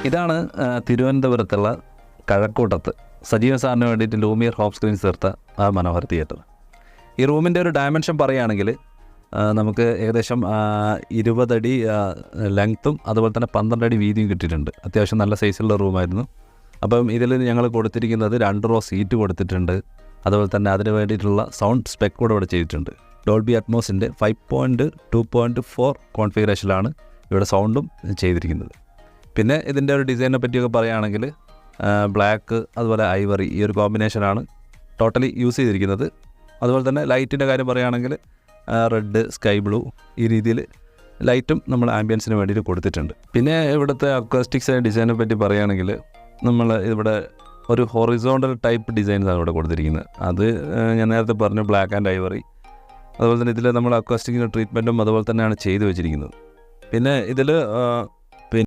ഇതാണ് തിരുവനന്തപുരത്തുള്ള കഴക്കൂട്ടത്ത് സജീവൻ സാറിന് വേണ്ടിയിട്ട് ലൂമിയർ ഹോം സ്ക്രീൻ ചേർത്ത ആ മനോഹർ തിയേറ്റർ. ഈ റൂമിൻ്റെ ഒരു ഡയമെൻഷൻ പറയുകയാണെങ്കിൽ നമുക്ക് ഏകദേശം 20 അടി ലെങ്ത്തും അതുപോലെ തന്നെ 12 അടി വീതിയും കിട്ടിയിട്ടുണ്ട്. അത്യാവശ്യം നല്ല സൈസുള്ള റൂമായിരുന്നു. അപ്പം ഇതിൽ ഞങ്ങൾ കൊടുത്തിരിക്കുന്നത് 2 റോ സീറ്റ് കൊടുത്തിട്ടുണ്ട്. അതുപോലെ തന്നെ അതിന് വേണ്ടിയിട്ടുള്ള സൗണ്ട് സ്പെക്ക് കൂടെ ഇവിടെ ചെയ്തിട്ടുണ്ട്. ഡോൾബി അറ്റ്മോസിൻ്റെ 5.2.4 കോൺഫിഗറേഷനിലാണ് ഇവിടെ സൗണ്ടും ചെയ്തിരിക്കുന്നത്. പിന്നെ ഇതിൻ്റെ ഒരു ഡിസൈനെ പറ്റിയൊക്കെ പറയുകയാണെങ്കിൽ ബ്ലാക്ക് അതുപോലെ ഐവറി ഈ ഒരു കോമ്പിനേഷനാണ് ടോട്ടലി യൂസ് ചെയ്തിരിക്കുന്നത്. അതുപോലെ തന്നെ ലൈറ്റിൻ്റെ കാര്യം പറയുകയാണെങ്കിൽ റെഡ്, സ്കൈ ബ്ലൂ ഈ രീതിയിൽ ലൈറ്റും നമ്മൾ ആംബിയൻസിന് വേണ്ടിയിട്ട് കൊടുത്തിട്ടുണ്ട്. പിന്നെ ഇവിടുത്തെ അക്വാസ്റ്റിക്സ് ഡിസൈനെ പറ്റി പറയുകയാണെങ്കിൽ നമ്മൾ ഇവിടെ ഒരു ഹൊറിസോണ്ടൽ ടൈപ്പ് ഡിസൈൻസാണ് ഇവിടെ കൊടുത്തിരിക്കുന്നത്. അത് ഞാൻ നേരത്തെ പറഞ്ഞു, ബ്ലാക്ക് ആൻഡ് ഐവറി. അതുപോലെ തന്നെ ഇതിൽ നമ്മൾ അക്വാസ്റ്റിക്കിൻ്റെ ട്രീറ്റ്മെൻറ്റും അതുപോലെ തന്നെയാണ് ചെയ്തു വെച്ചിരിക്കുന്നത്. പിന്നെ ഇതിൽ